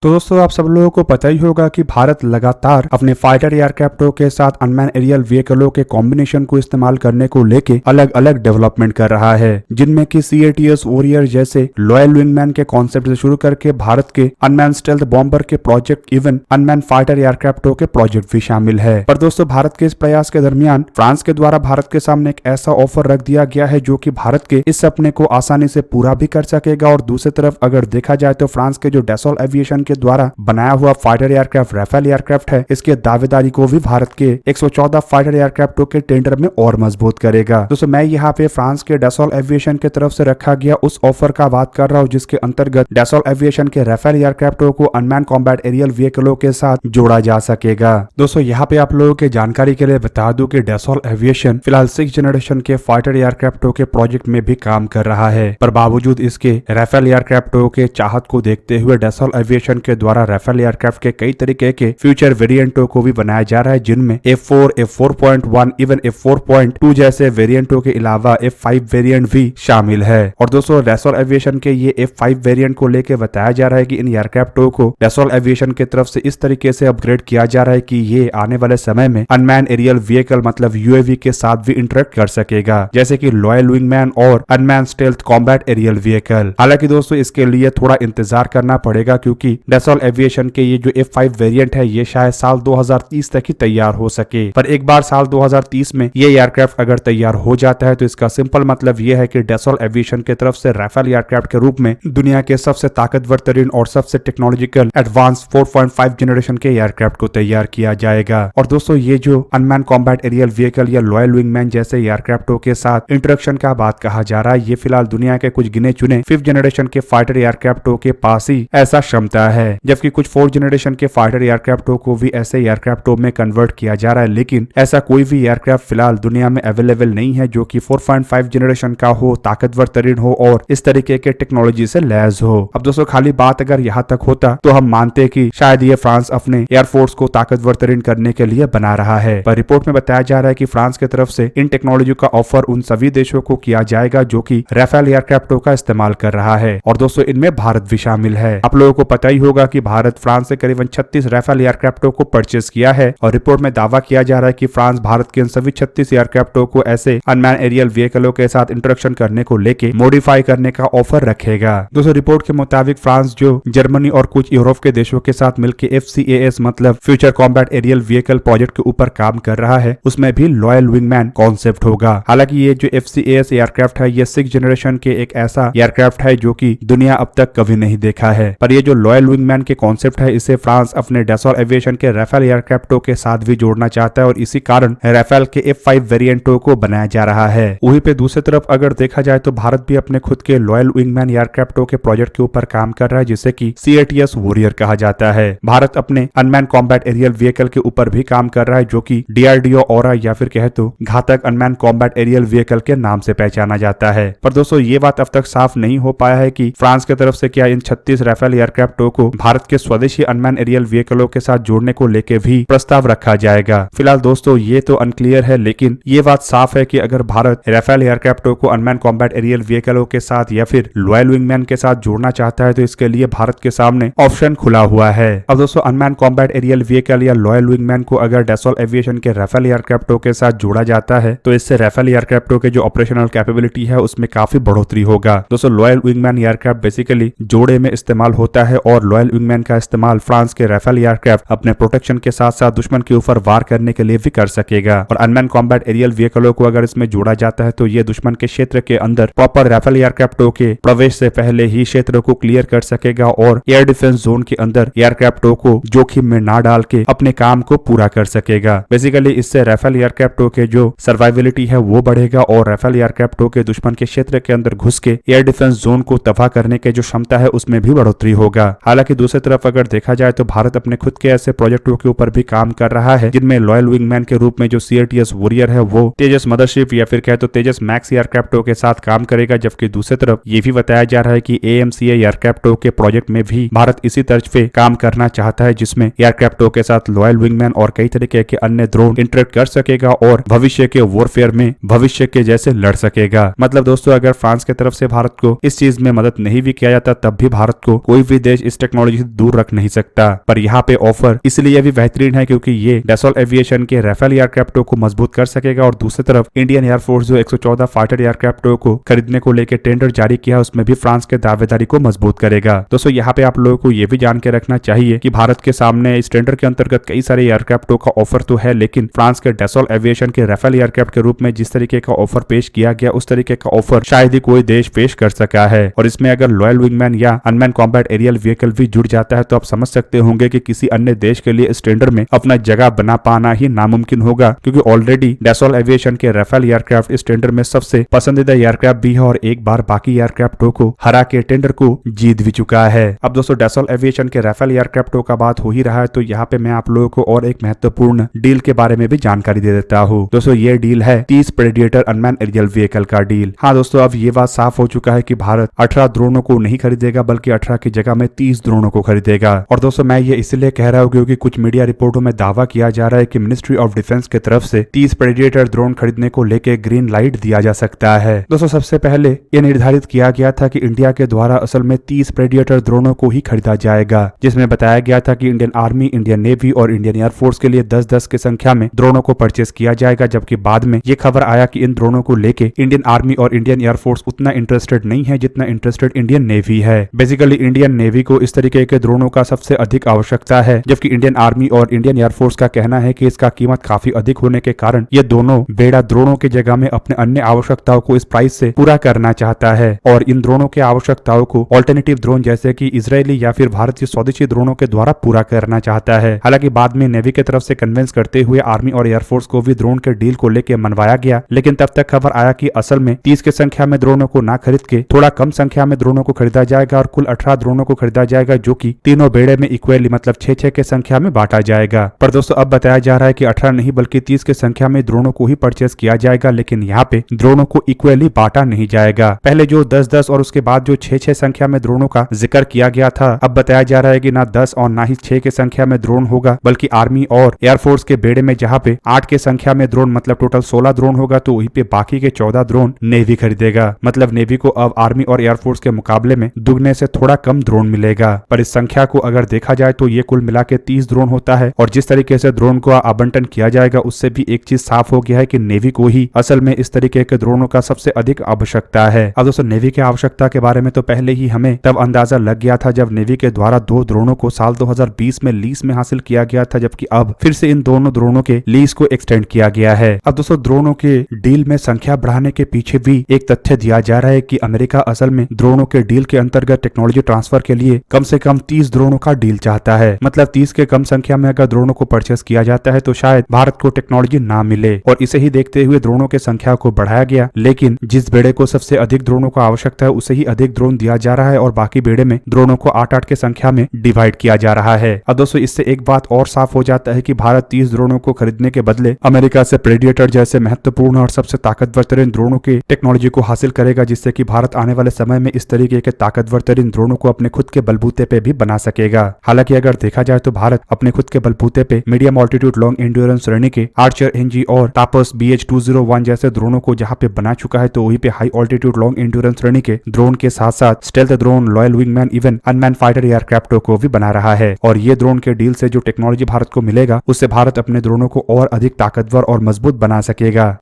तो दोस्तों आप सब लोगों को पता ही होगा कि भारत लगातार अपने फाइटर एयरक्राफ्टों के साथ अनमैन एरियल व्हीकलों के कॉम्बिनेशन को इस्तेमाल करने को लेके अलग अलग डेवलपमेंट कर रहा है, जिनमें कि CATS वॉरियर जैसे लॉयल विंगमैन के कॉन्सेप्ट से शुरू करके भारत के अनमैन स्टेल्थ बॉम्बर के प्रोजेक्ट, इवन अनमैन फाइटर एयरक्राफ्टों के प्रोजेक्ट भी शामिल है। पर दोस्तों भारत के इस प्रयास के दरमियान फ्रांस के द्वारा भारत के सामने एक ऐसा ऑफर रख दिया गया है जो कि भारत के इस सपने को आसानी से पूरा भी कर सकेगा। और दूसरी तरफ अगर देखा जाए तो फ्रांस के जो डैसॉल्ट एविएशन के द्वारा बनाया हुआ फाइटर एयरक्राफ्ट राफेल एयरक्राफ्ट है, इसके दावेदारी को भी भारत के 114 फाइटर एयरक्राफ्टों के टेंडर में और मजबूत करेगा। दोस्तों मैं यहाँ पे फ्रांस के डैसॉल्ट एविएशन की तरफ से रखा गया उस ऑफर का बात कर रहा हूँ जिसके अंतर्गत डैसॉल्ट एविएशन के राफेल एयरक्राफ्टों को अनमैन कॉम्बैट एरियल व्हीकलों के साथ जोड़ा जा सकेगा। दोस्तों यहाँ पे आप लोगों के जानकारी के लिए बता दूं कि डैसॉल्ट एविएशन फिलहाल 6th जनरेशन के फाइटर एयरक्राफ्टों के प्रोजेक्ट में भी काम कर रहा है, पर बावजूद इसके राफेल एयरक्राफ्टों के चाहत को देखते हुए डैसॉल्ट एविएशन के द्वारा राफेल एयरक्राफ्ट के कई तरीके के फ्यूचर वेरिएंटों को भी बनाया जा रहा है, जिनमें F4, F4.1, इवन F4.2 जैसे वेरिएंटों के अलावा F5 वेरिएंट भी शामिल है। और दोस्तों डैसॉल्ट एविएशन के ये F5 वेरिएंट को लेकर बताया जा रहा है कि इन एयरक्राफ्टों को डैसॉल्ट एविएशन की तरफ से इस तरीके से अपग्रेड किया जा रहा है कि ये आने वाले समय में अनमैन एरियल व्हीकल मतलब UAV के साथ भी इंटरेक्ट कर सकेगा, जैसे कि लॉयल विंगमैन और unmanned stealth combat aerial vehicle. हालांकि दोस्तों इसके लिए थोड़ा इंतजार करना पड़ेगा क्योंकि डैसॉल्ट एविएशन के ये जो F5 वेरिएंट है ये शायद साल 2030 तक ही तैयार हो सके। पर एक बार साल 2030 में ये एयरक्राफ्ट अगर तैयार हो जाता है तो इसका सिंपल मतलब ये है कि डैसॉल्ट एविएशन की तरफ से राफेल एयरक्राफ्ट के रूप में दुनिया के सबसे ताकतवर तरीन और सबसे टेक्नोलॉजिकल एडवांस 4.5 जनरेशन के एयरक्राफ्ट को तैयार किया जाएगा। और दोस्तों ये जो अनमैन कॉम्बैट एरियल व्हीकल या लॉयल विंगमैन जैसे एयरक्राफ्टों के साथ इंटरेक्शन का बात कहा जा रहा है, ये फिलहाल दुनिया के कुछ गिने चुने 5th जनरेशन के फाइटर एयरक्राफ्टों के पास ही ऐसा क्षमता है, जबकि कुछ 4th जनरेशन के फाइटर एयरक्राफ्टों को भी ऐसे एयरक्राफ्टों में कन्वर्ट किया जा रहा है, लेकिन ऐसा कोई भी एयरक्राफ्ट फिलहाल दुनिया में अवेलेबल नहीं है जो कि 4.5 जनरेशन का हो, ताकतवर तरीन हो और इस तरीके के टेक्नोलॉजी से लैस हो। अब दोस्तों खाली बात अगर यहाँ तक होता तो हम मानते कि शायद ये फ्रांस अपने एयरफोर्स को ताकतवर तरीन करने के लिए बना रहा है, पर रिपोर्ट में बताया जा रहा है कि फ्रांस की तरफ से इन टेक्नोलॉजी का ऑफर उन सभी देशों को किया जाएगा जो कि राफेल एयरक्राफ्टों का इस्तेमाल कर रहा है। और दोस्तों इनमें भारत भी शामिल है। आप लोगों को पता ही होगा कि भारत फ्रांस से करीबन 36 राफेल एयरक्राफ्टों को परचेज किया है और रिपोर्ट में दावा किया जा रहा है कि फ्रांस भारत के इन सभी 36 एयरक्राफ्टों को ऐसे अनमैन एरियल व्हीकलों के साथ इंटरेक्शन करने को लेके मॉडिफाई करने का ऑफर रखेगा। दोस्तों रिपोर्ट के मुताबिक फ्रांस जो जर्मनी और कुछ यूरोप के देशों के साथ मिलकर FCAS मतलब future combat aerial vehicle project के ऊपर काम कर रहा है, उसमें भी लॉयल विंगमैन कॉन्सेप्ट होगा। हालांकि ये जो FCAS एयरक्राफ्ट है ये 6th जनरेशन के एक ऐसा एयरक्राफ्ट है जो कि दुनिया अब तक कभी नहीं देखा है, पर ये जो लॉयल विंगमैन के कॉन्सेप्ट है इसे फ्रांस अपने डैसॉल्ट एविएशन के राफेल एयरक्राफ्टों के साथ भी जोड़ना चाहता है और इसी कारण राफेल के F5 वेरिएंटों को बनाया जा रहा है। वहीं पे दूसरी तरफ अगर देखा जाए तो भारत भी अपने खुद के लॉयल विंगमैन एयरक्राफ्टों के प्रोजेक्ट के ऊपर काम कर रहा है, जिसे कि CATS वॉरियर कहा जाता है। भारत अपने अनमैन कॉम्बैट एरियल व्हीकल के ऊपर भी काम कर रहा है जो कि DRDO ऑरा या फिर कहे तो घातक अनमैन कॉम्बैट एरियल व्हीकल के नाम से पहचाना जाता है। पर दोस्तों ये बात अब तक साफ नहीं हो पाया है कि फ्रांस की तरफ से क्या इन 36 राफेल एयरक्राफ्टों को भारत के स्वदेशी अनमैन एरियल व्हीकलों के साथ जोड़ने को लेके भी प्रस्ताव रखा जाएगा। फिलहाल दोस्तों ये तो अनक्लियर है, लेकिन ये बात साफ है कि अगर भारत राफेल एयरक्राफ्टों को अनमैन कॉम्बैट एरियल व्हीकलों के साथ या फिर लॉयल विंगमैन के साथ जोड़ना चाहता है तो इसके लिए भारत के सामने ऑप्शन खुला हुआ है। अब दोस्तों अनमैन कॉम्बैट एरियल व्हीकल या लॉयल विंगमैन को अगर डैसॉल्ट एविएशन के राफेल एयरक्राफ्टों के साथ जोड़ा जाता है तो इससे राफेल एयरक्राफ्टों के जो ऑपरेशनल कैपेबिलिटी है उसमें काफी बढ़ोतरी होगा। दोस्तों लॉयल विंगमैन एयरक्राफ्ट बेसिकली जोड़े में इस्तेमाल होता है और लॉयल विंगमैन का इस्तेमाल फ्रांस के राफेल एयरक्राफ्ट अपने प्रोटेक्शन के साथ साथ दुश्मन के ऊपर वार करने के लिए भी कर सकेगा। और अनमैन कॉम्बैट एरियल व्हीकलों को अगर इसमें जोड़ा जाता है तो ये दुश्मन के क्षेत्र के अंदर प्रॉपर राफेल एयरक्राफ्टों के प्रवेश से पहले ही क्षेत्र को क्लियर कर सकेगा और एयर डिफेंस जोन के अंदर एयरक्राफ्टों को जोखिम में ना डाल के अपने काम को पूरा कर सकेगा। बेसिकली इससे राफेल एयरक्राफ्टों के जो सर्वाइविलिटी है वो बढ़ेगा और राफेल एयरक्राफ्टों के दुश्मन के क्षेत्र के अंदर घुस के एयर डिफेंस जोन को तबाह करने के जो क्षमता है उसमें भी बढ़ोतरी होगा। हालांकि दूसरी तरफ अगर देखा जाए तो भारत अपने खुद के ऐसे प्रोजेक्टों के ऊपर भी काम कर रहा है जिनमें लॉयल विंगमैन के रूप में जो CATS वॉरियर है वो तेजस मदरशिप या फिर कहे तो तेजस मैक्स एयरक्राफ्टों के साथ काम करेगा, जबकि दूसरी तरफ ये भी बताया जा रहा है कि AMCA एयरक्राफ्टों के प्रोजेक्ट में भी भारत इसी तर्ज पे काम करना चाहता है जिसमें एयरक्राफ्टों के साथ लॉयल विंगमैन और कई तरीके के अन्य ड्रोन इंटरेक्ट कर सकेगा और भविष्य के वॉरफेयर में भविष्य के जैसे लड़ सकेगा। मतलब दोस्तों अगर फ्रांस की तरफ से भारत को इस चीज में मदद नहीं भी किया जाता तब भी भारत को कोई भी देश इस टेक्नोलॉजी से दूर रख नहीं सकता। पर यहाँ पे ऑफर इसलिए भी बेहतरीन है क्योंकि ये डैसॉल्ट एविएशन के राफेल एयरक्राफ्टों को मजबूत कर सकेगा और दूसरी तरफ इंडियन एयरफोर्स जो 114 फाइटर एयरक्राफ्टों को खरीदने को लेकर टेंडर जारी किया उसमें भी फ्रांस के दावेदारी को मजबूत करेगा। दोस्तों यहाँ पे आप लोगों को ये भी जान के रखना चाहिए कि भारत के सामने इस टेंडर के अंतर्गत कई सारे एयरक्राफ्टों का ऑफर तो है, लेकिन फ्रांस के डैसॉल्ट एविएशन के राफेल एयरक्राफ्ट के रूप में जिस तरीके का ऑफर पेश किया गया उस तरीके का ऑफर शायद ही कोई देश पेश कर सका है। और इसमें अगर लॉयल विंगमैन या अनमैन कॉम्बैट एरियल व्हीकल भी जुड़ जाता है तो आप समझ सकते होंगे कि किसी अन्य देश के लिए इस टेंडर में अपना जगह बना पाना ही नामुमकिन होगा, क्योंकि ऑलरेडी डैसॉल्ट एविएशन के राफेल एयरक्राफ्ट इस टेंडर में सबसे पसंदीदा एयरक्राफ्ट भी है और एक बार बाकी एयरक्राफ्टों को हरा के टेंडर को जीत भी चुका है। अब दोस्तों डैसॉल्ट एविएशन के राफेल एयरक्राफ्टों का बात हो ही रहा है तो यहाँ पे मैं आप लोगों को और एक महत्वपूर्ण डील के बारे में भी जानकारी दे देता हूँ। दोस्तों ये डील है 30 प्रेडिएटर अनमैन एरियल व्हीकल का डील। हाँ दोस्तों, अब ये बात साफ हो चुका है कि भारत 18 ड्रोनों को नहीं खरीदेगा बल्कि 18 की जगह में 30 ड्रोनों को खरीदेगा। और दोस्तों मैं ये इसलिए कह रहा हूँ क्योंकि कुछ मीडिया रिपोर्टों में दावा किया जा रहा है कि मिनिस्ट्री ऑफ डिफेंस की तरफ से 30 प्रेडिएटर ड्रोन खरीदने को लेकर ग्रीन लाइट दिया जा सकता है। दोस्तों सबसे पहले ये निर्धारित किया गया था कि इंडिया के द्वारा असल में 30 प्रेडिएटर ड्रोनों को ही खरीदा जाएगा, जिसमें बताया गया था कि इंडियन आर्मी, इंडियन नेवी और इंडियन एयरफोर्स के लिए 10-10 की संख्या में ड्रोनों को परचेस किया जाएगा। जबकि बाद में ये खबर आया कि इन ड्रोनों को लेके इंडियन आर्मी और इंडियन एयरफोर्स उतना इंटरेस्टेड नहीं है जितना इंटरेस्टेड इंडियन नेवी है। बेसिकली इंडियन नेवी को इस तरीके के ड्रोनों का सबसे अधिक आवश्यकता है, जबकि इंडियन आर्मी और इंडियन एयरफोर्स का कहना है कि इसका कीमत काफी अधिक होने के कारण ये दोनों बेड़ा ड्रोनों की जगह में अपने अन्य आवश्यकताओं को इस प्राइस से पूरा करना चाहता है और इन ड्रोनों के आवश्यकताओं को ऑल्टरनेटिव ड्रोन जैसे कि इजरायली या फिर भारतीय स्वदेशी ड्रोनों के द्वारा पूरा करना चाहता है। हालांकि बाद में नेवी की तरफ से कन्विंस करते हुए आर्मी और एयरफोर्स को भी ड्रोन के डील को लेकर मनवाया गया, लेकिन तब तक खबर आया कि असल में 30 की संख्या में ड्रोनों को ना खरीद के थोड़ा कम संख्या में ड्रोनों को खरीदा जाएगा और कुल 18 ड्रोनों को खरीदा जाएगा, जो कि तीनों बेड़े में इक्वली मतलब 6-6 की संख्या में बांटा जाएगा। पर दोस्तों अब बताया जा रहा है कि 18 नहीं बल्कि 30 की संख्या में ड्रोनों को ही परचेस किया जाएगा, लेकिन यहाँ पे ड्रोनों को इक्वली बांटा नहीं जाएगा। पहले जो 10-10 और उसके बाद जो 6-6 संख्या में ड्रोनों का जिक्र किया गया था, अब बताया जा रहा है कि ना 10 और ना ही 6 की संख्या में ड्रोन होगा, बल्कि आर्मी और एयरफोर्स के बेड़े में जहाँ पे 8 की संख्या में ड्रोन मतलब टोटल 16 ड्रोन होगा, तो वहीं पे बाकी के 14 ड्रोन नेवी खरीदेगा। मतलब नेवी को अब आर्मी और एयरफोर्स के मुकाबले में दुगने से थोड़ा कम ड्रोन मिलेगा। पर इस संख्या को अगर देखा जाए तो ये कुल मिला के 30 ड्रोन होता है और जिस तरीके से ड्रोन को आवंटन किया जाएगा उससे भी एक चीज साफ हो गया है कि नेवी को ही असल में इस तरीके के ड्रोनों का सबसे अधिक आवश्यकता है। अब दोस्तों नेवी की आवश्यकता के बारे में तो पहले ही हमें तब अंदाजा लग गया था जब नेवी के द्वारा 2 ड्रोनों को साल 2020 में लीज में हासिल किया गया था, जबकि अब फिर से इन दोनों ड्रोनों के लीज को एक्सटेंड किया गया है। अब दोस्तों ड्रोनों के डील में संख्या बढ़ाने के पीछे भी एक तथ्य दिया जा रहा है कि अमेरिका असल में ड्रोनों के डील के अंतर्गत टेक्नोलॉजी ट्रांसफर के लिए कम से कम 30 ड्रोनों का डील चाहता है। मतलब 30 के कम संख्या में अगर ड्रोनों को परचेस किया जाता है तो शायद भारत को टेक्नोलॉजी ना मिले, और इसे ही देखते हुए ड्रोनों की संख्या को बढ़ाया गया। लेकिन जिस बेड़े को सबसे अधिक ड्रोनों को आवश्यकता है उसे ही अधिक ड्रोन दिया जा रहा है और बाकी बेड़े में ड्रोनों को 8-8 की संख्या में डिवाइड किया जा रहा है। अब दोस्तों इससे एक बात और साफ हो जाता है कि भारत 30 ड्रोनों को खरीदने के बदले अमेरिका से प्रेडिएटर जैसे महत्वपूर्ण और सबसे ताकतवर तरीन ड्रोनों की टेक्नोलॉजी को हासिल करेगा, जिससे कि भारत आने वाले समय में इस तरीके के ताकतवर तरीन ड्रोनों को अपने खुद के बलबूते पे भी बना सकेगा। हालांकि अगर देखा जाए तो भारत अपने खुद के बलबूते पे मीडियम ऑल्टीट्यूड लॉन्ग एंड्योरेंस श्रेणी के आर्चर एनजी और तापस BH-201 जैसे ड्रोनों को जहां पे बना चुका है, तो वहीं पे हाई ऑल्टीट्यूड लॉन्ग एंड्योरेंस श्रेणी के ड्रोन के साथ साथ stealth drone, loyal wingman, even unmanned fighter एयरक्राफ्टों को भी बना रहा है। और ये ड्रोन के डील से जो टेक्नोलॉजी भारत को मिलेगा उससे भारत अपने ड्रोनों को और अधिक ताकतवर और मजबूत बना सकेगा।